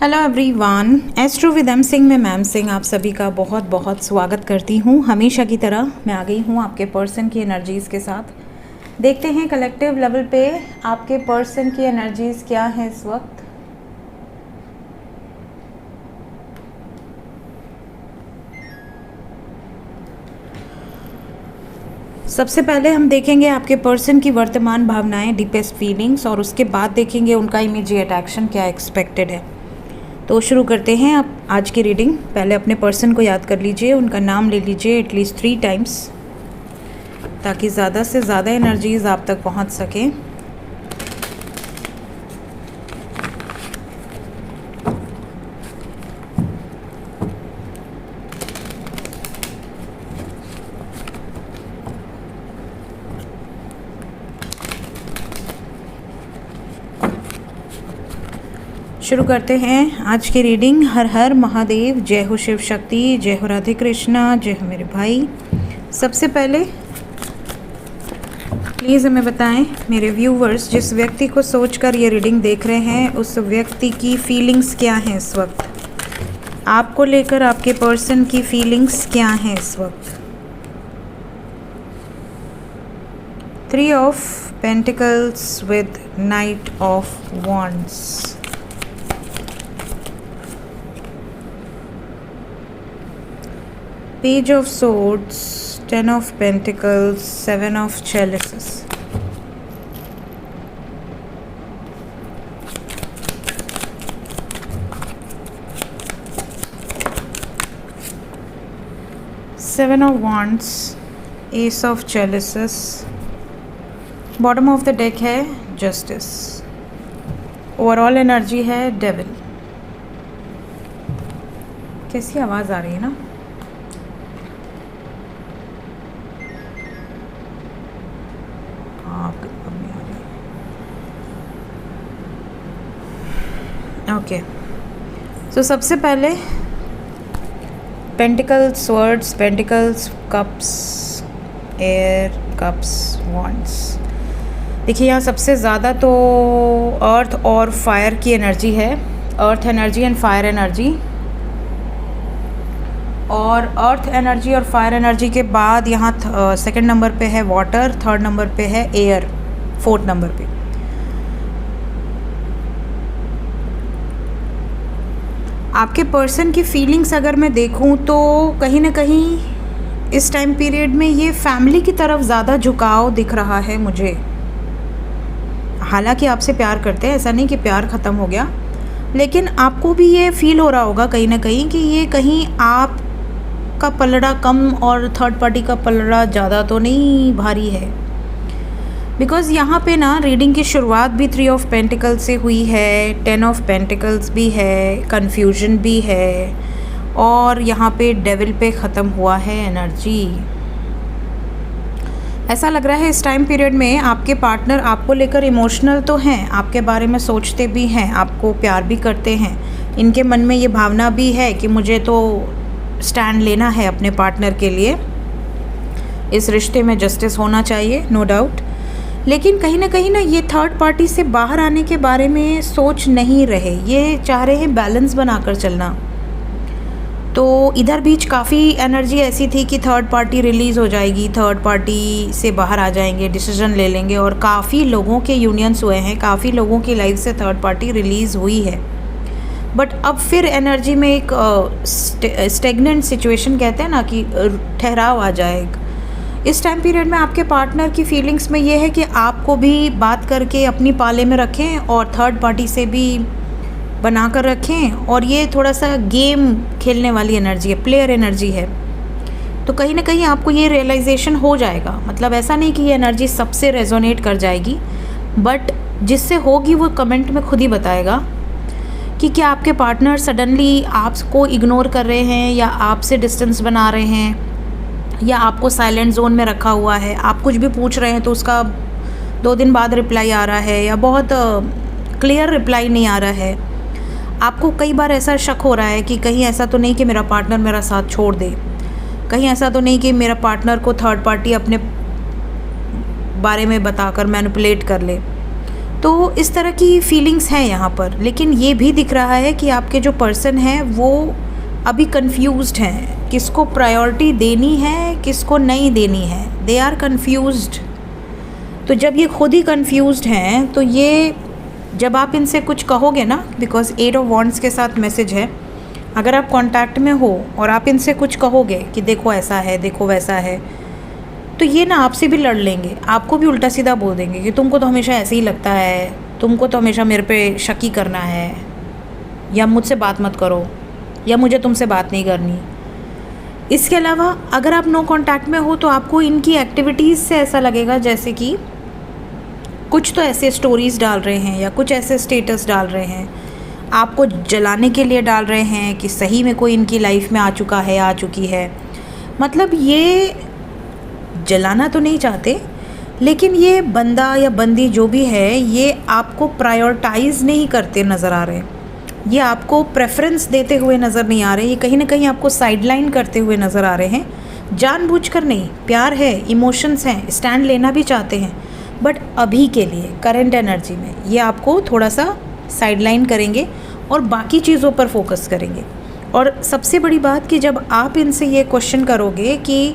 Hello everyone, astro with M Singh में ma'am Singh आप सभी का बहुत बहुत स्वागत करती हूँ। हमेशा की तरह मैं आ गई हूँ आपके पर्सन की एनर्जीज़ के साथ। देखते हैं कलेक्टिव लेवल पे आपके पर्सन की एनर्जीज़ क्या है इस वक्त। सबसे पहले हम देखेंगे आपके पर्सन की वर्तमान भावनाएं, डीपेस्ट फीलिंग्स, और उसके बाद देखेंगे उनका इमीडिएट एक्शन क्या एक्सपेक्टेड है। तो शुरू करते हैं आप आज की रीडिंग। पहले अपने पर्सन को याद कर लीजिए, उनका नाम ले लीजिए एटलीस्ट 3 टाइम्स, ताकि ज़्यादा से ज़्यादा एनर्जीज आप तक पहुंच सकें। शुरू करते हैं आज की रीडिंग। हर हर महादेव, जय हो शिव शक्ति, जय हो राधे कृष्णा, जय हो मेरे भाई। सबसे पहले प्लीज़ हमें बताएं मेरे व्यूवर्स, जिस व्यक्ति को सोचकर ये रीडिंग देख रहे हैं उस व्यक्ति की फीलिंग्स क्या हैं इस वक्त, आपको लेकर आपके पर्सन की फीलिंग्स क्या हैं इस वक्त। 3 of pentacles with night of wands. Page of Swords, 10 of Pentacles, 7 of Chalices. Seven of Wands, Ace of Chalices. Bottom of the deck है Justice. ओवरऑल एनर्जी है Devil. कैसी आवाज़ आ रही है ना। ओके, सो सबसे पहले pentacles, swords, pentacles, cups, air, cups, wands. देखिए यहाँ सबसे ज़्यादा तो अर्थ और फायर की एनर्जी है, earth energy and fire energy. और अर्थ एनर्जी और फायर एनर्जी के बाद यहाँ सेकंड नंबर पे है वाटर, थर्ड नंबर पे है एयर, फोर्थ नंबर पे। आपके पर्सन की फीलिंग्स अगर मैं देखूं तो कहीं ना कहीं इस टाइम पीरियड में ये फैमिली की तरफ ज़्यादा झुकाव दिख रहा है मुझे। हालांकि आपसे प्यार करते हैं, ऐसा नहीं कि प्यार ख़त्म हो गया, लेकिन आपको भी ये फील हो रहा होगा कहीं ना कहीं कि ये कहीं आपका पलड़ा कम और थर्ड पार्टी का पलड़ा ज़्यादा तो नहीं भारी है। बिकॉज़ यहाँ पे ना रीडिंग की शुरुआत भी 3 ऑफ पेंटिकल्स से हुई है, 10 ऑफ पेंटिकल्स भी है, कन्फ्यूजन भी है, और यहाँ पे डेविल पे ख़त्म हुआ है एनर्जी। ऐसा लग रहा है इस टाइम पीरियड में आपके पार्टनर आपको लेकर इमोशनल तो हैं, आपके बारे में सोचते भी हैं, आपको प्यार भी करते हैं। इनके मन में ये भावना भी है कि मुझे तो स्टैंड लेना है अपने पार्टनर के लिए, इस रिश्ते में जस्टिस होना चाहिए, नो डाउट। लेकिन कहीं ना ये थर्ड पार्टी से बाहर आने के बारे में सोच नहीं रहे, ये चाह रहे हैं बैलेंस बनाकर चलना। तो इधर बीच काफ़ी एनर्जी ऐसी थी कि थर्ड पार्टी रिलीज़ हो जाएगी, थर्ड पार्टी से बाहर आ जाएंगे, डिसीजन ले लेंगे, और काफ़ी लोगों के यूनियंस हुए हैं, काफ़ी लोगों की लाइफ से थर्ड पार्टी रिलीज़ हुई है। बट अब फिर एनर्जी में एक स्टेगनेंट सिचुएशन कहते हैं ना, कि ठहराव आ जाएगा। इस टाइम पीरियड में आपके पार्टनर की फीलिंग्स में ये है कि आपको भी बात करके अपनी पाले में रखें और थर्ड पार्टी से भी बना कर रखें, और ये थोड़ा सा गेम खेलने वाली एनर्जी है, प्लेयर एनर्जी है। तो कहीं ना कहीं आपको ये रियलाइजेशन हो जाएगा, मतलब ऐसा नहीं कि ये एनर्जी सबसे रेजोनेट कर जाएगी, बट जिससे होगी वो कमेंट में खुद ही बताएगा कि क्या आपके पार्टनर सडनली आपको इग्नोर कर रहे हैं, या आपसे डिस्टेंस बना रहे हैं, या आपको साइलेंट जोन में रखा हुआ है। आप कुछ भी पूछ रहे हैं तो उसका 2 दिन बाद रिप्लाई आ रहा है, या बहुत क्लियर रिप्लाई नहीं आ रहा है। आपको कई बार ऐसा शक हो रहा है कि कहीं ऐसा तो नहीं कि मेरा पार्टनर मेरा साथ छोड़ दे, कहीं ऐसा तो नहीं कि मेरा पार्टनर को थर्ड पार्टी अपने बारे में बताकर मैनिपुलेट कर ले। तो इस तरह की फीलिंग्स हैं यहाँ पर। लेकिन ये भी दिख रहा है कि आपके जो पर्सन हैं वो अभी कंफ्यूज्ड हैं, किसको प्रायोरिटी देनी है किसको नहीं देनी है। They are confused. तो जब ये खुद ही कंफ्यूज्ड हैं तो ये जब आप इनसे कुछ कहोगे ना, बिकॉज 8 ऑफ वॉन्ड्स के साथ मैसेज है, अगर आप कांटेक्ट में हो और आप इनसे कुछ कहोगे कि देखो ऐसा है देखो वैसा है, तो ये ना आपसे भी लड़ लेंगे, आपको भी उल्टा सीधा बोल देंगे कि तुमको तो हमेशा ऐसे ही लगता है, तुमको तो हमेशा मेरे पे शक ही करना है, या मुझसे बात मत करो, या मुझे तुमसे बात नहीं करनी। इसके अलावा अगर आप नो कांटेक्ट में हो तो आपको इनकी एक्टिविटीज़ से ऐसा लगेगा जैसे कि कुछ तो ऐसे स्टोरीज़ डाल रहे हैं या कुछ ऐसे स्टेटस डाल रहे हैं, आपको जलाने के लिए डाल रहे हैं कि सही में कोई इनकी लाइफ में आ चुका है, आ चुकी है। मतलब ये जलाना तो नहीं चाहते, लेकिन ये बंदा या बंदी जो भी है ये आपको प्रायोरिटाइज़ नहीं करते नज़र आ रहे हैं, ये आपको प्रेफरेंस देते हुए नज़र नहीं आ रहे, ये कहीं ना कहीं आपको साइडलाइन करते हुए नज़र आ रहे हैं, जानबूझकर नहीं। प्यार है, इमोशंस हैं, स्टैंड लेना भी चाहते हैं, बट अभी के लिए करंट एनर्जी में ये आपको थोड़ा सा साइडलाइन करेंगे और बाकी चीज़ों पर फोकस करेंगे। और सबसे बड़ी बात कि जब आप इनसे ये क्वेश्चन करोगे कि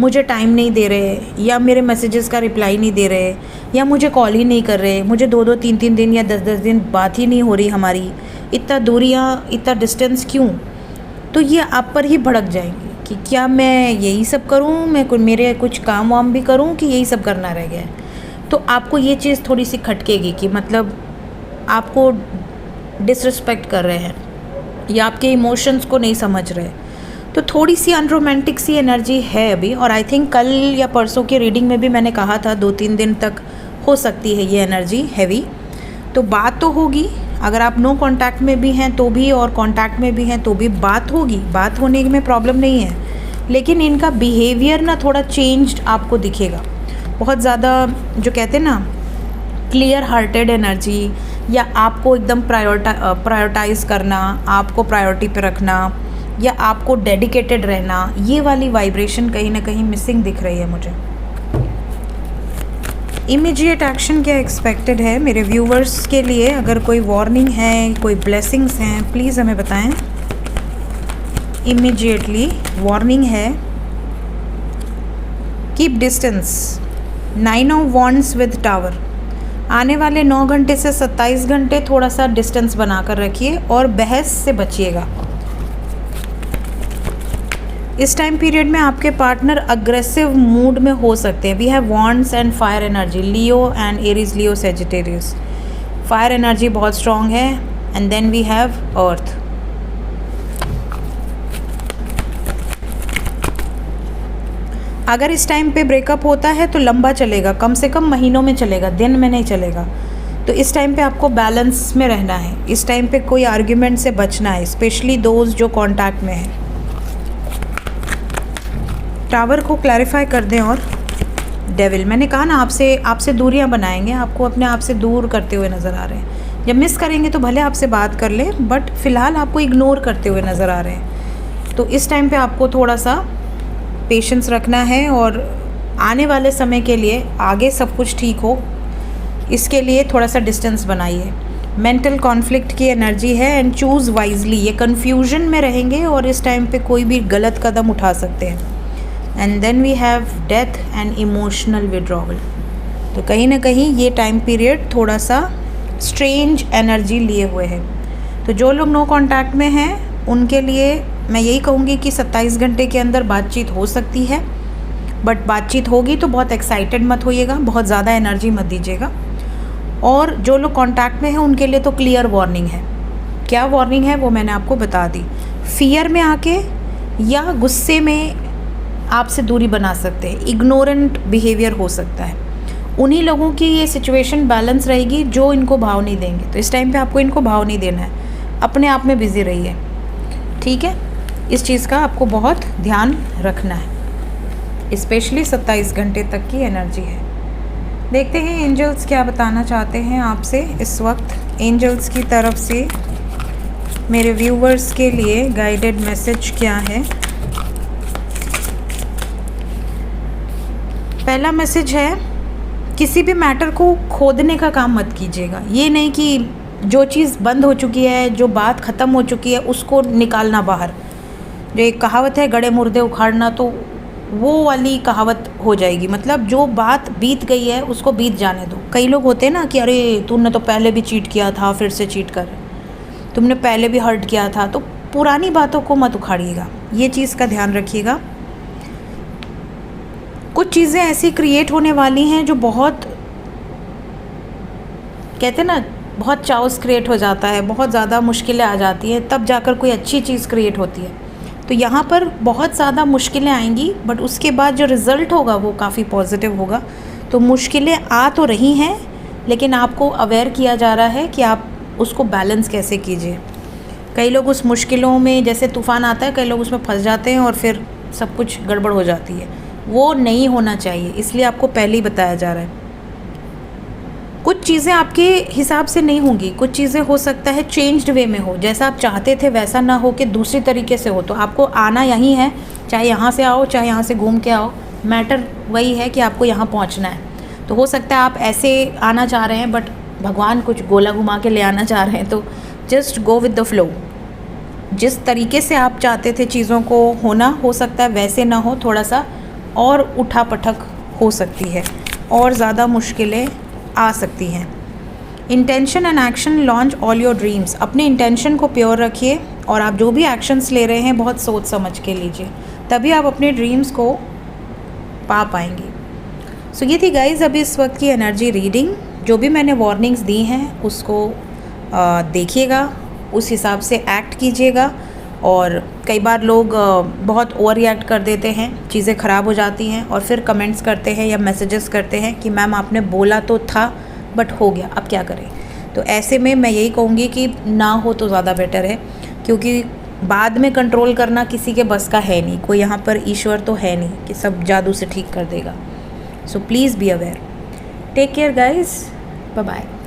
मुझे टाइम नहीं दे रहे, या मेरे मैसेजेस का रिप्लाई नहीं दे रहे, या मुझे कॉल ही नहीं कर रहे, मुझे 2-2 3-3 दिन या 10-10 दिन बात ही नहीं हो रही हमारी, इतना दूरियाँ इतना डिस्टेंस क्यों, तो ये आप पर ही भड़क जाएंगे कि क्या मैं यही सब करूँ, मेरे कुछ काम वाम भी करूँ कि यही सब करना रह गया है। तो आपको ये चीज़ थोड़ी सी खटकेगी कि मतलब आपको डिसरिस्पेक्ट कर रहे हैं या आपके इमोशंस को नहीं समझ रहे। तो थोड़ी सी अनरोमांटिक सी एनर्जी है अभी। और आई थिंक कल या परसों की रीडिंग में भी मैंने कहा था 2-3 दिन तक हो सकती है ये एनर्जी हैवी। तो बात तो होगी, अगर आप नो कांटेक्ट में भी हैं तो भी और कांटेक्ट में भी हैं तो भी बात होगी, बात होने में प्रॉब्लम नहीं है। लेकिन इनका बिहेवियर ना थोड़ा चेंज्ड आपको दिखेगा, बहुत ज़्यादा जो कहते हैं ना क्लियर हार्टेड एनर्जी, या आपको एकदम प्रायोरिटाइज़ करना, आपको प्रायोरिटी पे रखना, या आपको डेडिकेटेड रहना, ये वाली वाइब्रेशन कहीं ना कहीं मिसिंग दिख रही है मुझे। इमीडिएट एक्शन क्या एक्सपेक्टेड है मेरे व्यूवर्स के लिए? अगर कोई वार्निंग है, कोई ब्लेसिंग्स हैं, प्लीज़ हमें बताएं। इमीडिएटली वार्निंग है, keep distance, 9 of wands with tower. आने वाले 9 घंटे से 27 घंटे थोड़ा सा डिस्टेंस बनाकर रखिए और बहस से बचिएगा। इस टाइम पीरियड में आपके पार्टनर अग्रेसिव मूड में हो सकते हैं। We have wands and fire energy, Leo and Aries, Leo Sagittarius. Fire energy बहुत स्ट्रॉन्ग है। And then we have earth. अगर इस टाइम पे ब्रेकअप होता है तो लंबा चलेगा, कम से कम महीनों में चलेगा, दिन में नहीं चलेगा। तो इस टाइम पे आपको बैलेंस में रहना है, इस टाइम पे कोई आर्ग्यूमेंट से बचना है, स्पेशली दोस्त जो कांटेक्ट में है। टावर को क्लैरिफाई कर दें। और डेविल, मैंने कहा ना आपसे दूरियां बनाएंगे, आपको अपने आप से दूर करते हुए नज़र आ रहे हैं। जब मिस करेंगे तो भले आपसे बात कर लें, बट फ़िलहाल आपको इग्नोर करते हुए नज़र आ रहे हैं। तो इस टाइम पे आपको थोड़ा सा पेशेंस रखना है और आने वाले समय के लिए आगे सब कुछ ठीक हो, इसके लिए थोड़ा सा डिस्टेंस बनाइए। मेंटल कॉन्फ्लिक्ट की एनर्जी है एंड चूज़ वाइजली। ये कन्फ्यूजन में रहेंगे और इस टाइम पे कोई भी गलत कदम उठा सकते हैं। And then we have death and emotional withdrawal. तो कहीं ना कहीं ये टाइम पीरियड थोड़ा सा स्ट्रेंज एनर्जी लिए हुए है। तो जो लोग नो कांटेक्ट में हैं उनके लिए मैं यही कहूँगी कि 27 घंटे के अंदर बातचीत हो सकती है, बट बातचीत होगी तो बहुत एक्साइटेड मत होइएगा, बहुत ज़्यादा एनर्जी मत दीजिएगा। और जो लोग कांटेक्ट में हैं उनके लिए तो क्लियर वार्निंग है। क्या वार्निंग है वो मैंने आपको बता दी। फियर में आके या गुस्से में आपसे दूरी बना सकते हैं, इग्नोरेंट बिहेवियर हो सकता है। उन्हीं लोगों की ये सिचुएशन बैलेंस रहेगी जो इनको भाव नहीं देंगे। तो इस टाइम पे आपको इनको भाव नहीं देना है, अपने आप में बिज़ी रहिए, ठीक है। इस चीज़ का आपको बहुत ध्यान रखना है, स्पेशली 27 घंटे तक की एनर्जी है। देखते हैं एंजल्स क्या बताना चाहते हैं आपसे इस वक्त। एंजल्स की तरफ से मेरे व्यूवर्स के लिए गाइडेड मैसेज क्या है? पहला मैसेज है किसी भी मैटर को खोदने का काम मत कीजिएगा। ये नहीं कि जो चीज़ बंद हो चुकी है, जो बात ख़त्म हो चुकी है, उसको निकालना बाहर। जो एक कहावत है गड़े मुर्दे उखाड़ना, तो वो वाली कहावत हो जाएगी। मतलब जो बात बीत गई है उसको बीत जाने दो। कई लोग होते हैं ना कि अरे तूने तो पहले भी चीट किया था, फिर से चीट कर, तुमने पहले भी हर्ट किया था। तो पुरानी बातों को मत उखाड़िएगा, ये चीज़ का ध्यान रखिएगा। कुछ चीज़ें ऐसी क्रिएट होने वाली हैं जो बहुत, कहते हैं ना, बहुत चाउस क्रिएट हो जाता है, बहुत ज़्यादा मुश्किलें आ जाती हैं, तब जाकर कोई अच्छी चीज़ क्रिएट होती है। तो यहाँ पर बहुत ज़्यादा मुश्किलें आएंगी, बट उसके बाद जो रिज़ल्ट होगा वो काफ़ी पॉजिटिव होगा। तो मुश्किलें आ तो रही हैं, लेकिन आपको अवेयर किया जा रहा है कि आप उसको बैलेंस कैसे कीजिए। कई लोग उस मुश्किलों में, जैसे तूफ़ान आता है, कई लोग उसमें फंस जाते हैं और फिर सब कुछ गड़बड़ हो जाती है। वो नहीं होना चाहिए, इसलिए आपको पहले ही बताया जा रहा है। कुछ चीज़ें आपके हिसाब से नहीं होंगी, कुछ चीज़ें हो सकता है चेंज्ड वे में हो, जैसा आप चाहते थे वैसा ना हो, कि दूसरी तरीके से हो। तो आपको आना यहीं है, चाहे यहाँ से आओ चाहे यहाँ से घूम के आओ, मैटर वही है कि आपको यहाँ पहुँचना है। तो हो सकता है आप ऐसे आना चाह रहे हैं, बट भगवान कुछ गोला घुमा के ले आना चाह रहे हैं। तो just go with the flow. जिस तरीके से आप चाहते थे चीज़ों को होना, हो सकता है वैसे ना हो, थोड़ा सा और उठा पटक हो सकती है, और ज़्यादा मुश्किलें आ सकती हैं। Intention and action launch all your dreams. अपने इंटेंशन को प्योर रखिए, और आप जो भी एक्शंस ले रहे हैं बहुत सोच समझ के लीजिए, तभी आप अपने ड्रीम्स को पा पाएंगे। सो ये थी गाइज़ अभी इस वक्त की एनर्जी रीडिंग। जो भी मैंने वार्निंग्स दी हैं उसको देखिएगा, उस हिसाब से एक्ट कीजिएगा। और कई बार लोग बहुत ओवर रिएक्ट कर देते हैं, चीज़ें ख़राब हो जाती हैं, और फिर कमेंट्स करते हैं या मैसेजेस करते हैं कि मैम आपने बोला तो था बट हो गया, अब क्या करें। तो ऐसे में मैं यही कहूँगी कि ना हो तो ज़्यादा बेटर है, क्योंकि बाद में कंट्रोल करना किसी के बस का है नहीं। कोई यहाँ पर ईश्वर तो है नहीं कि सब जादू से ठीक कर देगा। So please be aware. Take care guys, bye bye.